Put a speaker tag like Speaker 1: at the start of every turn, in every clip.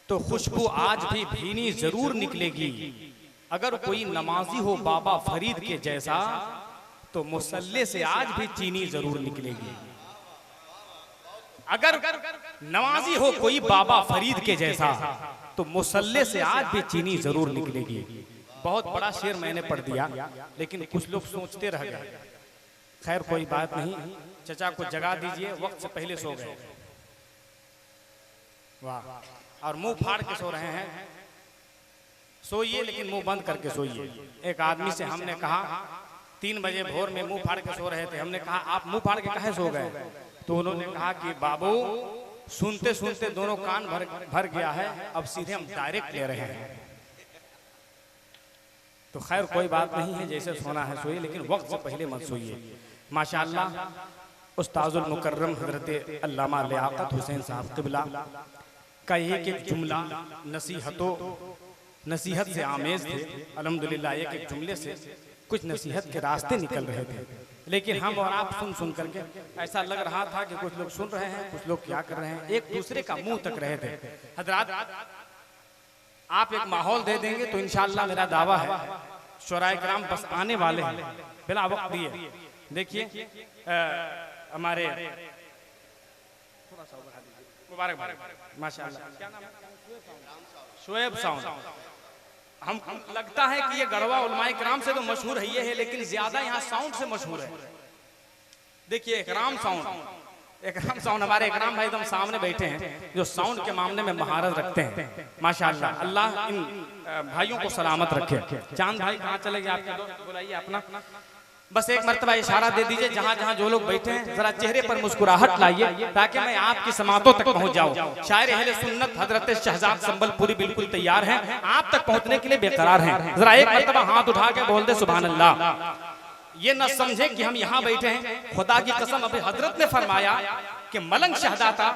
Speaker 1: तो खुशबू आज भी भीनी जरूर निकलेगी। अगर कोई नमाजी हो बाबा फरीद के जैसा, तो मुसल्ले से आज भी चीनी जरूर निकलेगी। अगर नमाजी हो कोई बाबा फरीद के जैसा, तो मुसल्ले से आज भी चीनी जरूर निकलेगी। बहुत बड़ा शेर मैंने पढ़ दिया, लेकिन कुछ लोग सोचते रह गए। खैर कोई बात नहीं, चचा को जगा दीजिए, वक्त से पहले सो गए। वाह, और मुंह फाड़ के सो रहे हैं। सोइए लेकिन मुंह बंद करके सोइए। एक आदमी से हमने कहा 3 बजे भोर में मुंह फाड़ के सो रहे थे, हमने कहा आप मुंह फाड़ के काहे सो गए? तो उन्होंने कहा कि बाबू सुनते सुनते दोनों कान भर गया है, अब सीधे हम डायरेक्ट ले रहे हैं। तो खैर कोई बात नहीं है, जैसे सोना है सोइए, लेकिन वक्त से पहले मत सोइए। माशाअल्लाह उस्ताजुल मुकर्रम हजरत अल्लामा लियाकत हुसैन साहब क़िबला का एक एक जुमला नसीहत से आमेज थे। अल्हम्दुलिल्लाह एक एक जुमले से कुछ नसीहत के रास्ते निकल रहे थे, लेकिन हम और आप सुन करके ऐसा लग रहा था कि कुछ लोग सुन रहे हैं, कुछ लोग क्या कर रहे हैं, एक दूसरे का मुंह तक रहे थे। हजरात आप एक माहौल दे देंगे तो इंशाअल्लाह मेरा दावा है शुराए किराम बस आने वाले हैं, बिला वक्त दिए। देखिए हमारे मुबारक माशाअल्लाह शोएब साउंड, हम लगता है कि ये गढ़वा उलमाए किराम से तो मशहूर है ये है, लेकिन ज्यादा यहाँ साउंड से मशहूर है। देखिए इकराम साउंड हमारे इकराम भाई एकदम सामने बैठे हैं, जो साउंड के मामले में महारत रखते हैं माशाअल्लाह। अल्लाह इन भाइयों को सलामत रखे। चांद भाई कहाँ चले गए आपके दोस्त? बुलाइए अपना, बस एक मर्तबा इशारा दे दीजिए जहाँ जहाँ जो लोग बैठे हैं, जरा चेहरे पर मुस्कुराहट लाइए ताकि मैं आपकी समातों तक पहुँच जाऊँ। शायर अहले सुन्नत हजरत शहजाद संबलपुरी बिल्कुल तैयार हैं, आप तक पहुँचने के लिए बेकरार हैं। जरा एक मर्तबा हाथ उठा के बोल दे सुभान अल्लाह। ये न समझे कि हम यहाँ बैठे हैं, खुदा की कसम अभी हजरत ने फरमाया कि मलंग शहदाता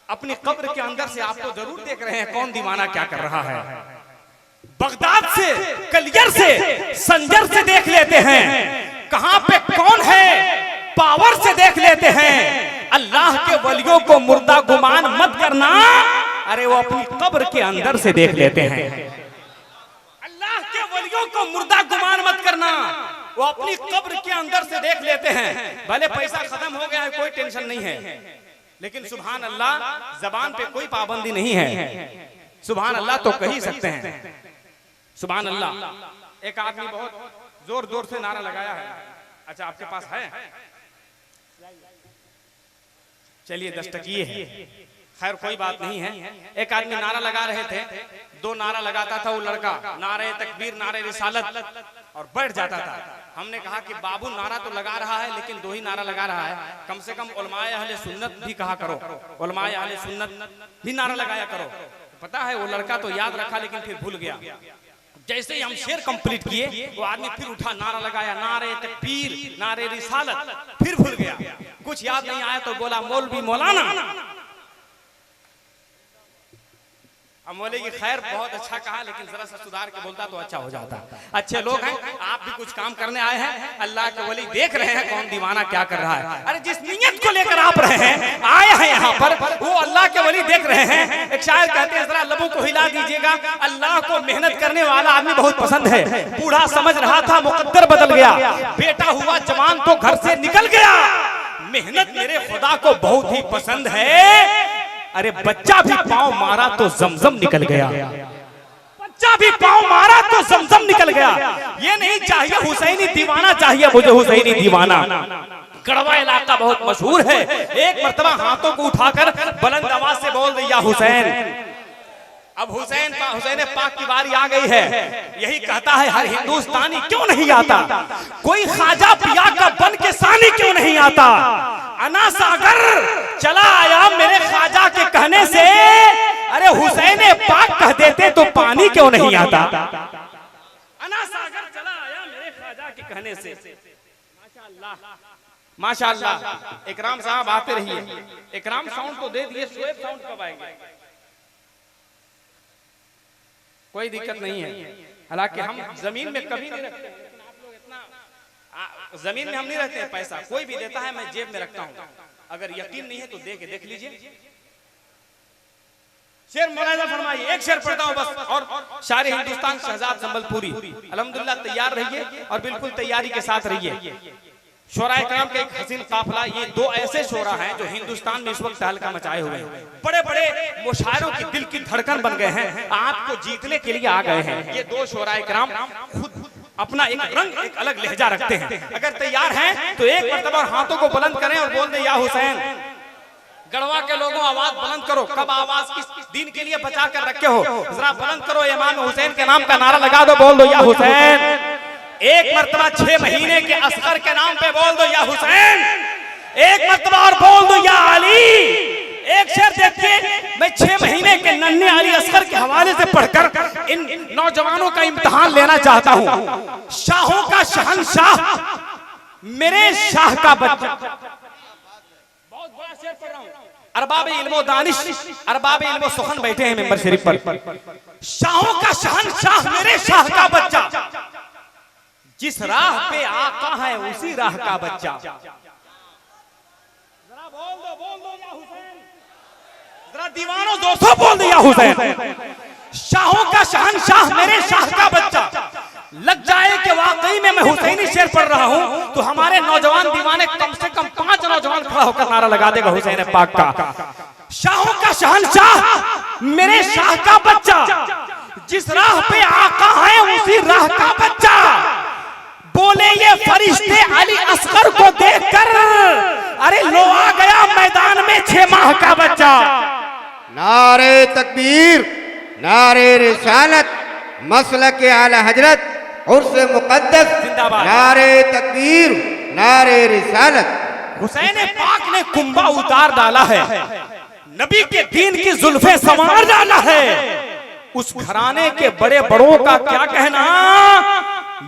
Speaker 1: अपनी कब्र के अंदर से आपको जरूर देख रहे हैं कौन दीवाना क्या कर रहा है। बगदाद से, कलियर से, संजर से देख लेते हैं, कहां पे कौन है पावर से देख लेते हैं। अल्लाह के वलियों को मुर्दा गुमान मत करना, अरे वो अपनी कब्र के अंदर से देख लेते हैं। अल्लाह के वलियों को मुर्दा गुमान मत करना, वो अपनी कब्र के अंदर से देख लेते हैं। भले पैसा खत्म हो गया है, कोई टेंशन नहीं है, लेकिन सुभान अल्लाह जबान पे कोई पाबंदी नहीं है। सुभान अल्लाह तो कह ही सकते हैं, सुभान अल्लाह। एक आदमी बहुत जोर जोर से नारा लगाया है। अच्छा आपके पास है? चलिए 10 टकिए है, खैर कोई बात नहीं है। एक आदमी नारा लगा रहे थे, 2 नारा लगाता था वो लड़का, नारे तकबीर नारे रिसालत, और बैठ जाता था। हमने कहा कि बाबू नारा तो लगा रहा है, लेकिन 2 ही नारा लगा रहा है, कम से कम उलमाए अहले सुन्नत भी कहा करो, उलमाए अहले सुन्नत भी नारा लगाया करो। पता है वो लड़का तो याद रखा, लेकिन फिर भूल गया। जैसे ही हम शेर कंप्लीट किए, वो आदमी फिर उठा नारा लगाया, नारे तकबीर नारे रिसालत, फिर भूल गया। कुछ याद नहीं आया तो बोला मौलवी मौलाना। हम बोले कि खैर बहुत अच्छा कहा, लेकिन जरा सा सुधार के बोलता तो अच्छा हो जाता। अच्छे लोग हैं, आप भी कुछ काम करने आए हैं, अल्लाह के वली देख रहे हैं कौन दीवाना क्या कर रहा है। अरे जिस नियत को लेकर आप रहे हैं आए हैं यहाँ पर, वो अल्लाह के वली देख रहे हैं। एक शायर कहते हैं जरा लबों को हिला दीजिएगा, अल्लाह को मेहनत करने वाला आदमी बहुत पसंद है। बूढ़ा समझ रहा था मुकद्दर बदल गया, बेटा हुआ जवान तो घर से निकल गया, मेहनत मेरे खुदा को बहुत ही पसंद है। अरे बच्चा भी पांव मारा तो जमजम निकल गया, बच्चा भी पांव मारा तो जमजम निकल गया। ये नहीं चाहिए हुसैनी दीवाना, चाहिए मुझे हुसैनी दीवाना। गढ़वा इलाका बहुत मशहूर है, एक मर्तबा हाथों को उठाकर बुलंद आवाज से बोल दिया हुसैन। अब हुसैन पाक की बारी आ गई है। यही कहता है हर हिंदुस्तानी क्यों नहीं आता, कोई ख्वाजा पिया का बन के सानी क्यों नहीं आता। अना सागर चला आया मेरे ख्वाजा के कहने से, अरे हुसैन पाक कह देते तो पानी क्यों नहीं आता। अना सागर चला आया मेरे ख्वाजा के कहने से। माशाअल्लाह माशाअल्लाह। इकराम साहब आते रहिए। इकराम साउंड तो दे दिए, शोएब साउंड कब आएंगे? कोई दिक्कत नहीं है, हालांकि हम जमीन में कभी नहीं रखते, लेकिन आप लोग इतना जमीन में हम नहीं रखते हैं। पैसा कोई भी देता है मैं जेब में रखता हूँ, अगर यकीन नहीं है तो दे के देख लीजिए। शेर मुलाहिजा फरमाइए, एक शेर पढ़ता हूँ बस, और शायर हिंदुस्तान शहजाद संबलपुरी अल्हम्दुलिल्लाह तैयार रहिए और बिल्कुल तैयारी के साथ रहिए। शोराए कराम का एक हसीन काफिला, ये दो ऐसे शोरा हैं जो हिंदुस्तान में इस वक्त तहलका मचाए हुए हैं, बड़े बड़े मुशायरों की दिल की धड़कन बन गए हैं, आपको जीतने के लिए आ गए हैं। ये दो शोराए कराम खुद अपना एक रंग, एक अलग लहजा रखते हैं। अगर तैयार हैं तो एक मर्तबा हाथों को बुलंद करें और बोल दें या हुसैन। गढ़वा के लोगों आवाज बुलंद करो, कब आवाज किस दीन के लिए बचा कर रखे हो, जरा बुलंद करो, इमाम हुसैन के नाम का नारा लगा दो, बोल दो या हुसैन। एक मर्तबा 6 महीने के असगर के नाम पे बोल दो या हुसैन। एक मर्तबा और बोल दो या अली। एक शेर देखिए, मैं 6 महीने के नन्हे अली असगर के हवाले से पढ़कर इन नौजवानों का इम्तिहान लेना चाहता हूं। शाहों का शहंशाह, मेरे शाह का बच्चा, बहुत बड़ा शेर पढ़ रहा हूं। अरबाब इल्मो दानिश, अरबाब इल्मो सुखन बैठे हैं मेंबर शरीफ पर। शाहों का शहंशाह, मेरे शाह का बच्चा, जिस राह पे आका है उसी राह का बच्चा। जरा बोल दो या हुसैन। जरा दीवानों दोस्तों बोल दो या हुसैन। शाहों का शहंशाह, मेरे शाह का बच्चा। लग जाए कि वाकई में मैं हुसैनी शेर पढ़ रहा हूं तो हमारे नौजवान दीवाने कम से कम 5 नौजवान खड़ा होकर नारा लगा देगा हुसैन पाक का। शाहों का शहंशाह, मेरे शाह का बच्चा, जिस राह पे आका है उसी राह का बच्चा। बोले ये फरिश्ते अली असगर को देखकर, अरे लो आ गया मैदान में 6 माह का बच्चा।
Speaker 2: नारे तकबीर, नारे रिसालत, मसलक आला हजरत उर्स मुकद्दस, नारे तकबीर, नारे रिसालत।
Speaker 1: हुसैन पाक ने कुंभा उतार डाला है, नबी के दीन की जुल्फे संवार डाला है। उस घराने के बड़े बड़ों का क्या कहना,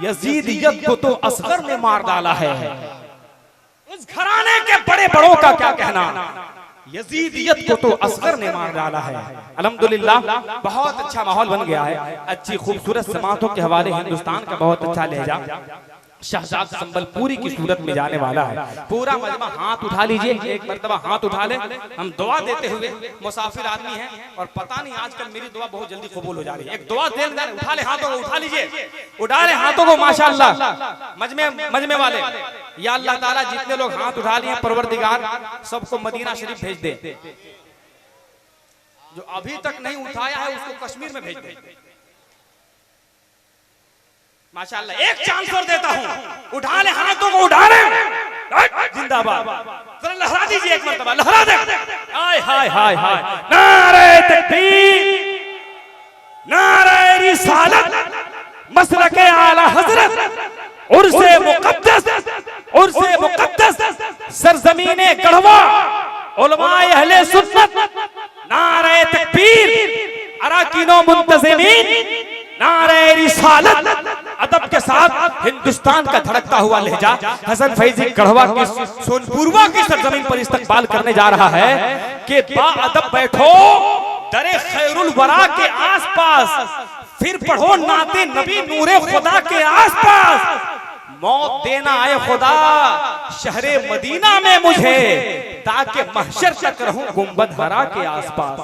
Speaker 1: यजीदियत को तो असगर ने मार डाला है। उस घराने के बड़े बड़ों का क्या कहना, यजीदियत को तो असगर ने मार डाला है। अल्हम्दुलिल्लाह बहुत अच्छा माहौल बन गया है, अच्छी खूबसूरत समातों के हवाले हिंदुस्तान का बहुत अच्छा लहजा शहजाद संबलपुरी की सूरत में जाने वाला है। पूरा मजमा हाथ उठा लीजिए, एक मर्तबा हाथ उठा ले, हम दुआ देते हुए, मुसाफिर आदमी है और पता नहीं आजकल मेरी दुआ बहुत जल्दी कबूल हो जा रही है। एक दुआ दे, उठा ले हाथों को, उठा लीजिए, उठा ले हाथों को माशाअल्लाह। मजमे वाले, या अल्लाह ताला जितने लोग हाथ उठा लिए परवरदिगार सबको मदीना शरीफ भेज दे। जो अभी तक नहीं उठाया है उसको कश्मीर में भेज दे माशाअल्लाह। एक चांस और देता हूं, उठा ले हाथों को, उठा ले, जिंदाबाद। जरा लहरा दीजिए एक मर्तबा, लहरा दे। हाय हाय हाय हाय, नारे तकबीर, नारे रिसालत, मसलके आला हजरत, उर्से मुकद्दस, उर्से मुकद्दस, सरजमीने गढ़वा, उलमाए अहले सुन्नत, नारे तकबीर, अराकीनो मुंतज़िमीन, नारे रिसालत। अदब के साथ हिंदुस्तान का धड़कता हुआ लहजा हसन फैजी गढ़वा की सोनपुरवा की सरजमीन पर इस्तकबाल करने जा रहा है कि बाअदब बैठो दरे खैरुल वरा के आसपास, फिर पढ़ो नाते नबी नूरे खुदा के आसपास। मौत देना आए खुदा शहरे मदीना में मुझे, ताकि महशर तक रहूं गुंबद हरा के आसपास।